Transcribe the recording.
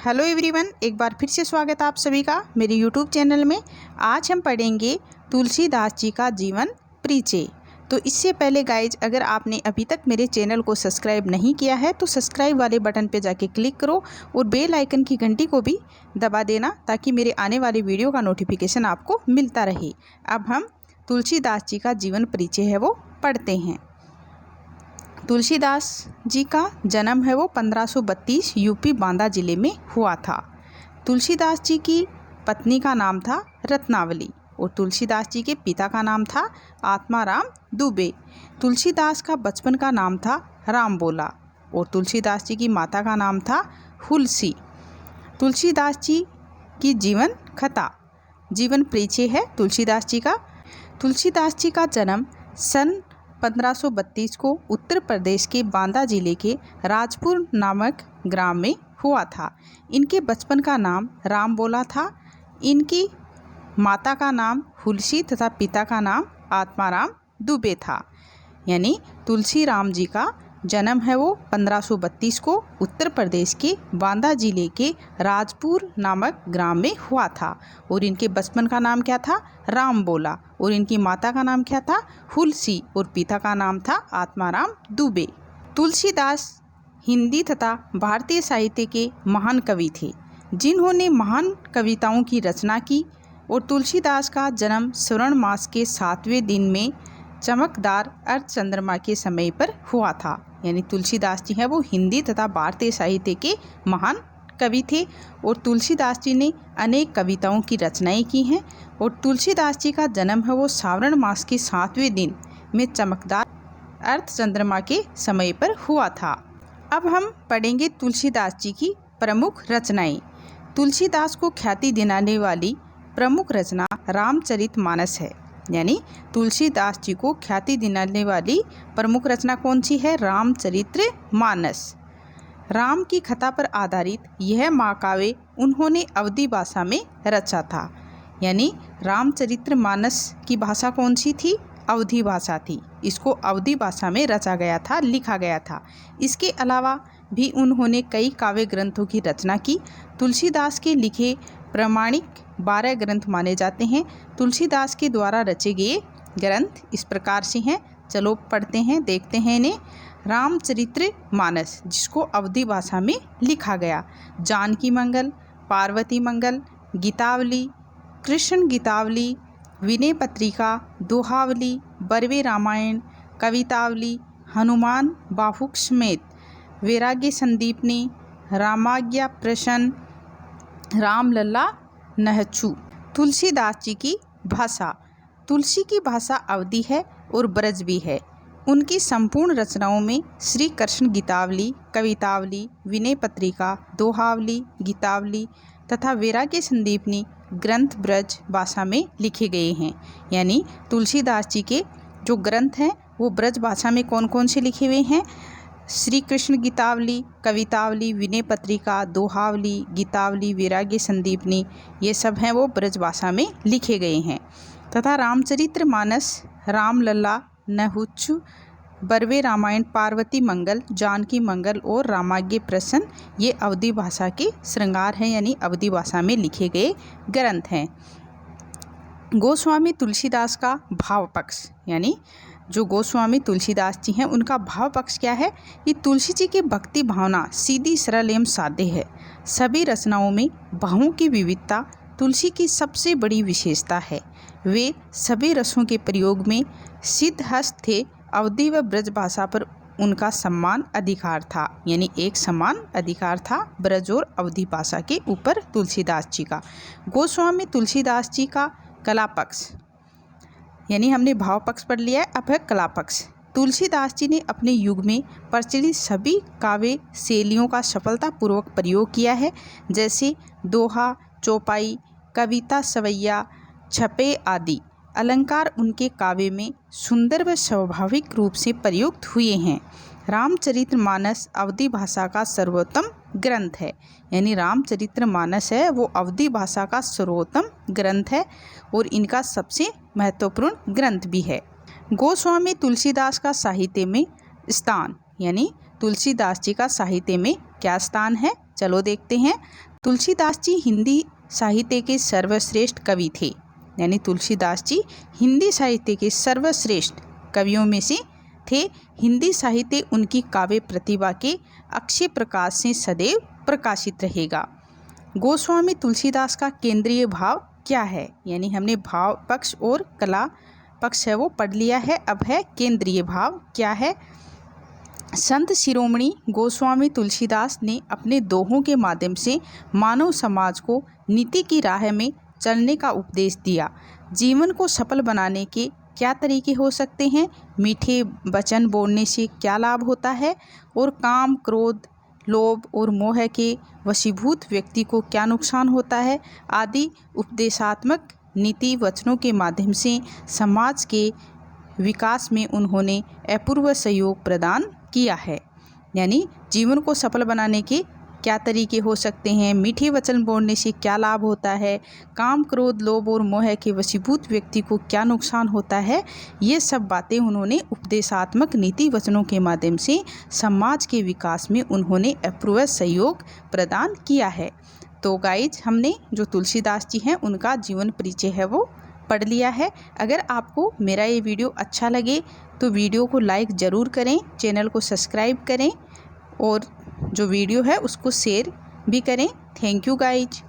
Hello everyone, एक बार फिर से स्वागत है आप सभी का मेरे यूट्यूब चैनल में। आज हम पढ़ेंगे तुलसीदास जी का जीवन परिचय। तो इससे पहले गाइज, अगर आपने अभी तक मेरे चैनल को सब्सक्राइब नहीं किया है तो सब्सक्राइब वाले बटन पे जाके क्लिक करो और बेल आइकन की घंटी को भी दबा देना ताकि मेरे आने वाले वीडियो का नोटिफिकेशन आपको मिलता रहे। अब हम तुलसीदास जी का जीवन परिचय है वो पढ़ते हैं। तुलसीदास जी का जन्म है वो 1532 यूपी बांदा जिले में हुआ था। तुलसीदास जी की पत्नी का नाम था रत्नावली और तुलसीदास जी के पिता का नाम था आत्माराम दुबे। तुलसीदास का बचपन का नाम था रामबोला और तुलसीदास जी की माता का नाम था हुलसी। तुलसीदास जी की जीवन कथा, जीवन परिचय है तुलसीदास जी का। तुलसीदास जी का जन्म सन 1532 को उत्तर प्रदेश के बांदा जिले के राजपुर नामक ग्राम में हुआ था। इनके बचपन का नाम रामबोला था। इनकी माता का नाम हुलसी तथा पिता का नाम आत्माराम दुबे था। यानी तुलसी राम जी का जन्म है वो 1532 को उत्तर प्रदेश के बांदा जिले के राजपुर नामक ग्राम में हुआ था और इनके बचपन का नाम क्या था? रामबोला। और इनकी माता का नाम क्या था? हुलसी और पिता का नाम था आत्माराम दुबे। तुलसीदास हिंदी तथा भारतीय साहित्य के महान कवि थे जिन्होंने महान कविताओं की रचना की। और तुलसीदास का जन्म श्रावण मास के 7वें दिन में चमकदार अर्ध चंद्रमा के समय पर हुआ था। यानी तुलसीदास जी हैं वो हिंदी तथा भारतीय साहित्य के महान कवि थे और तुलसीदास जी ने अनेक कविताओं की रचनाएं की हैं। और तुलसीदास जी का जन्म है वो श्रावण मास के 7वें दिन में चमकदार अर्ध चंद्रमा के समय पर हुआ था। अब हम पढ़ेंगे तुलसीदास जी की प्रमुख रचनाएं। तुलसीदास को ख्याति दिलाने वाली प्रमुख रचना रामचरितमानस है। यानी तुलसीदास जी को ख्याति दिलाने वाली प्रमुख रचना कौन सी है? रामचरितमानस। राम की कथा पर आधारित यह महाकाव्य उन्होंने अवधी भाषा में रचा था। यानी रामचरितमानस की भाषा कौन सी थी? अवधी भाषा थी। इसको अवधी भाषा में रचा गया था, लिखा गया था। इसके अलावा भी उन्होंने कई काव्य ग्रंथों की रचना की। तुलसीदास के लिखे प्रामाणिक 12 ग्रंथ माने जाते हैं। तुलसीदास के द्वारा रचे गए ग्रंथ इस प्रकार से हैं, चलो पढ़ते हैं, देखते हैं इन्हें। रामचरितमानस, जिसको अवधी भाषा में लिखा गया। जानकी मंगल, पार्वती मंगल, गीतावली, कृष्ण गीतावली, विनय पत्रिका, दोहावली, बरवे रामायण, कवितावली, हनुमान बाहुक समेत, वैराग्य संदीपनी, रामाज्ञा प्रश्न, रामलला नहचू। तुलसीदास जी की भाषा, तुलसी की भाषा अवधी है और ब्रज भी है। उनकी संपूर्ण रचनाओं में श्री कृष्ण गीतावली, कवितावली, विनय पत्रिका, दोहावली, गीतावली तथा वैराग्य संदीपनी ग्रंथ ब्रज भाषा में लिखे गए हैं। यानी तुलसीदास जी के जो ग्रंथ हैं वो ब्रज भाषा में कौन कौन से लिखे हुए हैं? श्री कृष्ण गीतावली, कवितावली, विनय पत्रिका, दोहावली, गीतावली, वैराग्य संदीपनी, ये सब हैं वो ब्रज भाषा में लिखे गए हैं। तथा रामचरितमानस, रामलला नहुचु, बरवे रामायण, पार्वती मंगल, जानकी मंगल और रामाज्ञ प्रश्न ये अवधी भाषा के श्रृंगार हैं। यानी अवधी भाषा में लिखे गए ग्रंथ हैं। गोस्वामी तुलसीदास का भाव पक्ष, यानी जो गोस्वामी तुलसीदास जी हैं उनका भाव पक्ष क्या है? कि तुलसी जी की भक्ति भावना सीधी, सरल एवं सादे है। सभी रचनाओं में भावों की विविधता तुलसी की सबसे बड़ी विशेषता है। वे सभी रसों के प्रयोग में सिद्धहस्त थे। अवधी व ब्रज भाषा पर उनका समान अधिकार था। यानी एक समान अधिकार था ब्रज और अवधी भाषा के ऊपर तुलसीदास जी का। गोस्वामी तुलसीदास जी का कला पक्ष, यानी हमने भाव पक्ष पढ़ लिया है, अब है कला पक्ष। तुलसीदास जी ने अपने युग में प्रचलित सभी काव्य शैलियों का सफलतापूर्वक प्रयोग किया है। जैसे दोहा, चौपाई, कविता, सवैया, छपे आदि अलंकार उनके काव्य में सुंदर व स्वाभाविक रूप से प्रयुक्त हुए हैं। रामचरितमानस अवधी भाषा का सर्वोत्तम ग्रंथ है। यानी रामचरितमानस है वो अवधी भाषा का सर्वोत्तम ग्रंथ है और इनका सबसे महत्वपूर्ण ग्रंथ भी है। गोस्वामी तुलसीदास का साहित्य में स्थान, यानी तुलसीदास जी का साहित्य में क्या स्थान है, चलो देखते हैं। तुलसीदास जी हिंदी साहित्य के सर्वश्रेष्ठ कवि थे, यानी तुलसीदास जी हिंदी साहित्य के सर्वश्रेष्ठ कवियों में से थे। हिंदी साहित्य उनकी काव्य प्रतिभा के अक्षय प्रकाश से सदैव प्रकाशित रहेगा। गोस्वामी तुलसीदास का केंद्रीय भाव क्या है, यानी हमने भाव पक्ष और कला पक्ष है वो पढ़ लिया है। अब है केंद्रीय भाव क्या है। संत शिरोमणि गोस्वामी तुलसीदास ने अपने दोहों के माध्यम से मानव समाज को नीति की राह में चलने का उपदेश दिया। जीवन को सफल बनाने के क्या तरीके हो सकते हैं, मीठे वचन बोलने से क्या लाभ होता है, और काम, क्रोध, लोभ और मोह के वशीभूत व्यक्ति को क्या नुकसान होता है आदि उपदेशात्मक नीति वचनों के माध्यम से समाज के विकास में उन्होंने अपूर्व सहयोग प्रदान किया है। यानी जीवन को सफल बनाने के क्या तरीके हो सकते हैं, मीठे वचन बोलने से क्या लाभ होता है, काम, क्रोध, लोभ और मोह के वशीभूत व्यक्ति को क्या नुकसान होता है, ये सब बातें उन्होंने उपदेशात्मक नीति वचनों के माध्यम से समाज के विकास में उन्होंने अपूर्व सहयोग प्रदान किया है। तो गाइज, हमने जो तुलसीदास जी हैं उनका जीवन परिचय है वो पढ़ लिया है। अगर आपको मेरा ये वीडियो अच्छा लगे तो वीडियो को लाइक ज़रूर करें, चैनल को सब्सक्राइब करें और जो वीडियो है उसको शेयर भी करें। Thank you guys.